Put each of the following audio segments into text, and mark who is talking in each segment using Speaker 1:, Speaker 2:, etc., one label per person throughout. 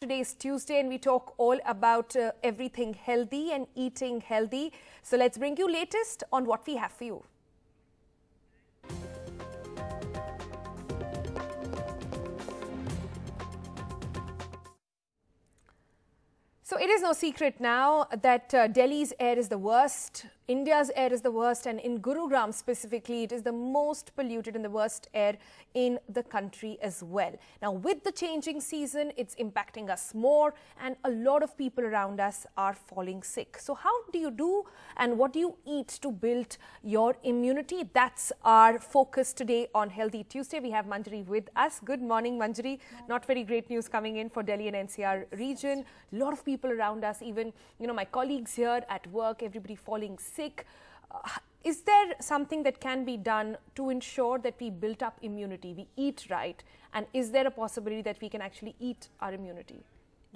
Speaker 1: Today is Tuesday and we talk all about everything healthy and eating healthy. So let's bring you latest on what we have for you. So it is no secret now that Delhi's air is the worst, India's air is the worst, and in Gurugram specifically, it is the most polluted and the worst air in the country as well. Now, with the changing season, it's impacting us more, and a lot of people around us are falling sick. So how do you do and what do you eat to build your immunity? That's our focus today on Healthy Tuesday. We have Manjari with us. Good morning, Manjari. Not very great news coming in for Delhi and NCR region. A lot of people around us, even, my colleagues here at work, everybody falling sick. Is there something that can be done to ensure that we build up immunity, we eat right, and is there a possibility that we can actually eat our immunity?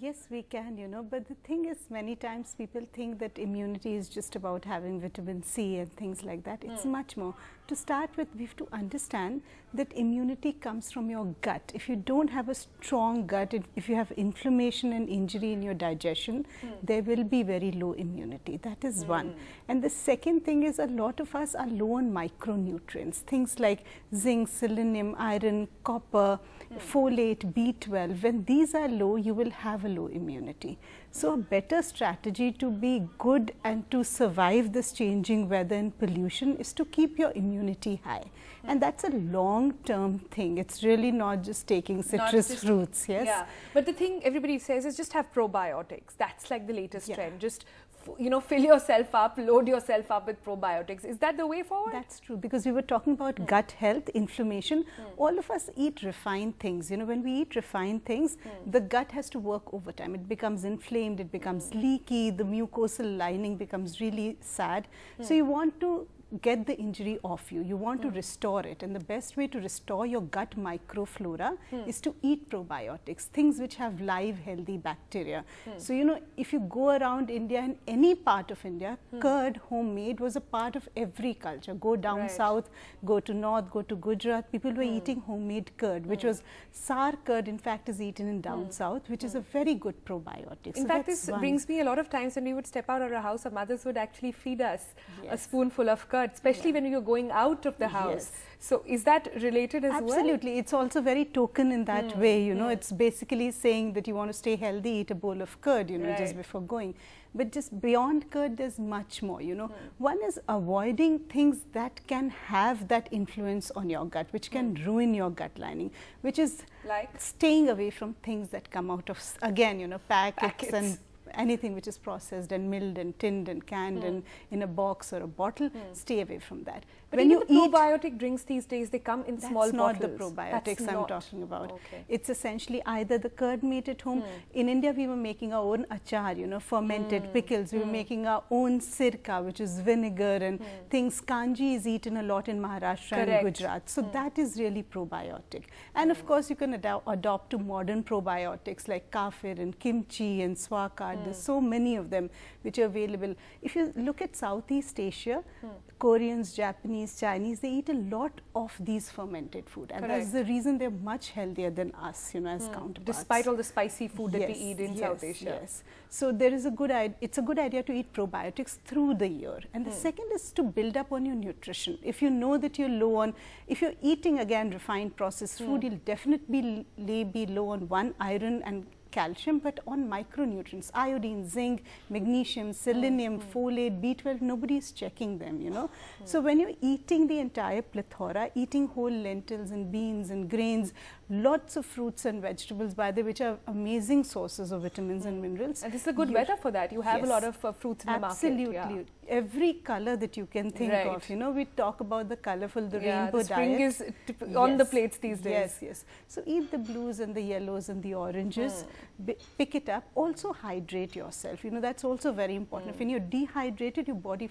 Speaker 2: Yes, we can, but the thing is, many times people think that immunity is just about having vitamin C and things like that. It's much more. To start with, we have to understand that immunity comes from your gut. If you don't have a strong gut, if you have inflammation and injury in your digestion, there will be very low immunity. That is one. And the second thing is, a lot of us are low on micronutrients, things like zinc, selenium, iron, copper, folate, B12. When these are low, you will have a low immunity. So a better strategy to be good and to survive this changing weather and pollution is to keep your immunity high. And that's a long-term thing. It's really not just taking citrus fruits, yes?
Speaker 1: Yeah, but the thing everybody says is just have probiotics. That's like the latest trend. Just fill yourself up, load yourself up with probiotics. Is that the way forward?
Speaker 2: That's true, because we were talking about gut health, inflammation. All of us eat refined things. When we eat refined things, the gut has to work overtime. It becomes inflamed, it becomes leaky, the mucosal lining becomes really sad. So you want to get the injury off you. You want to restore it, and the best way to restore your gut microflora is to eat probiotics, things which have live healthy bacteria. So if you go around India, in any part of India, curd homemade was a part of every culture. Go down south, go to north, go to Gujarat, people were eating homemade curd, which was sour curd, in fact, is eaten in down south, which is a very good probiotic.
Speaker 1: In fact, this brings me a lot of times when we would step out of our house, our mothers would actually feed us a spoonful of curd, especially when you're going out of the house. So is that related as well?
Speaker 2: Absolutely. It's also very token in that way, it's basically saying that you want to stay healthy, eat a bowl of curd, just before going. But just beyond curd, there's much more, One is avoiding things that can have that influence on your gut, which can ruin your gut lining, which is
Speaker 1: like
Speaker 2: staying away from things that come out of, again, packets and anything which is processed and milled and tinned and canned and in a box or a bottle, stay away from that.
Speaker 1: But when you eat probiotic drinks these days, they come in small bottles.
Speaker 2: That's not the probiotics I'm talking about. Okay. It's essentially either the curd made at home. In India, we were making our own achar, fermented pickles. We were making our own sirka, which is vinegar and things. Kanji is eaten a lot in Maharashtra and Gujarat. So that is really probiotic. And of course, you can adopt to modern probiotics like kafir and kimchi and swakad. There's so many of them which are available. If you look at Southeast Asia, Koreans, Japanese, Chinese, they eat a lot of these fermented food, and that's the reason they're much healthier than us, as counterparts.
Speaker 1: Despite all the spicy food that we eat in South Asia.
Speaker 2: Yes. So there is it's a good idea to eat probiotics through the year. And the second is to build up on your nutrition. If you know that you're low on, if you're eating again refined processed food, you'll definitely be low on iron and calcium, but on micronutrients, iodine, zinc, magnesium, selenium, folate, B12, nobody is checking them, So when you're eating the entire plethora, eating whole lentils and beans and grains, lots of fruits and vegetables, by the way, which are amazing sources of vitamins and minerals.
Speaker 1: And this is a good weather for that. You have a lot of fruits in the market.
Speaker 2: Absolutely. Every color that you can think of. We talk about the colorful, the rainbow
Speaker 1: spring is on the plates these days.
Speaker 2: Yes. So eat the blues and the yellows and the oranges. Pick it up. Also hydrate yourself. That's also very important. When you're dehydrated, your body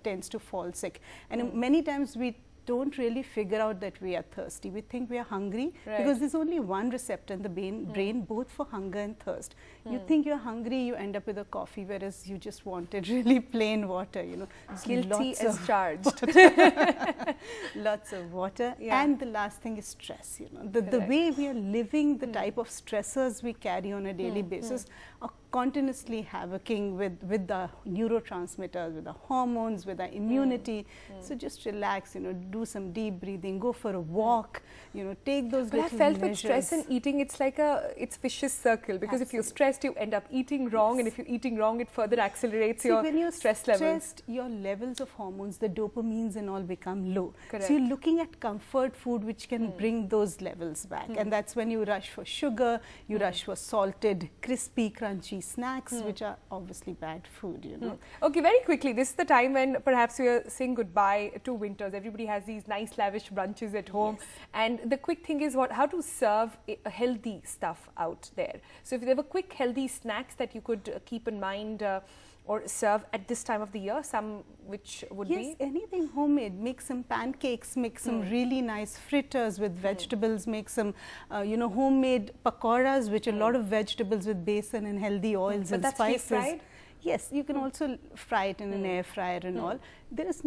Speaker 2: tends to fall sick. And many times we don't really figure out that we are thirsty. We think we are hungry because there's only one receptor in the brain both for hunger and thirst. You think you're hungry, you end up with a coffee, whereas you just wanted really plain water, you know.
Speaker 1: Guilty as charged.
Speaker 2: Lots of water. And the last thing is stress, you know. The way we are living, the type of stressors we carry on a daily basis are continuously havocing with the neurotransmitters, with the hormones, with our immunity. So just relax, you know, do some deep breathing, go for a walk, you know, take those little measures.
Speaker 1: But I felt with stress and eating, it's like it's vicious circle, because if you're stressed, you end up eating wrong, and if you're eating wrong, it further accelerates your stress levels.
Speaker 2: When you're stressed, your levels of hormones, the dopamines and all become low. So you're looking at comfort food which can bring those levels back, and that's when you rush for sugar, you rush for salted, crispy, crunchy snacks, which are obviously bad food, you know.
Speaker 1: Okay, very quickly, this is the time when perhaps we are saying goodbye to winters. Everybody has these nice lavish brunches at home, and the quick thing is how to serve a healthy stuff out there. So if there were quick healthy snacks that you could keep in mind or serve at this time of the year, some which would be?
Speaker 2: Yes, anything homemade. Make some pancakes, make some really nice fritters with vegetables, make some, you know, homemade pakoras, which are a lot of vegetables with besan and healthy oils and spices.
Speaker 1: Deep fried?
Speaker 2: Yes, you can also fry it in an air fryer and all. There's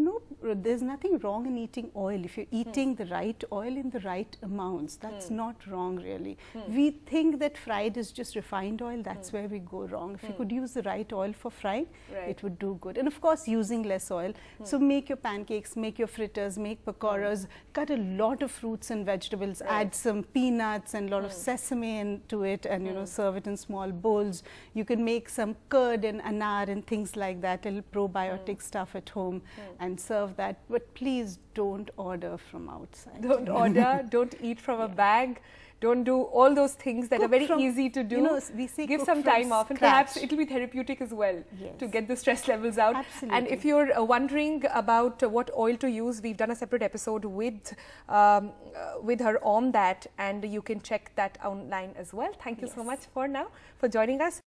Speaker 2: nothing wrong in eating oil. If you're eating the right oil in the right amounts, that's not wrong really. We think that fried is just refined oil, that's where we go wrong. If you could use the right oil for frying, it would do good. And of course, using less oil. So make your pancakes, make your fritters, make pakoras, cut a lot of fruits and vegetables, add some peanuts and a lot of sesame into it, and you know, serve it in small bowls. You can make some curd and anar and things like that, little probiotic stuff at home, and serve that. But please don't order from outside.
Speaker 1: Don't order, don't eat from a bag, don't do all those things that are very easy to do.
Speaker 2: You know, we say
Speaker 1: give some time off, and perhaps it will be therapeutic as well to get the stress levels out.
Speaker 2: Absolutely.
Speaker 1: And if you're wondering about what oil to use, we've done a separate episode with her on that, and you can check that online as well. Thank you so much for joining us.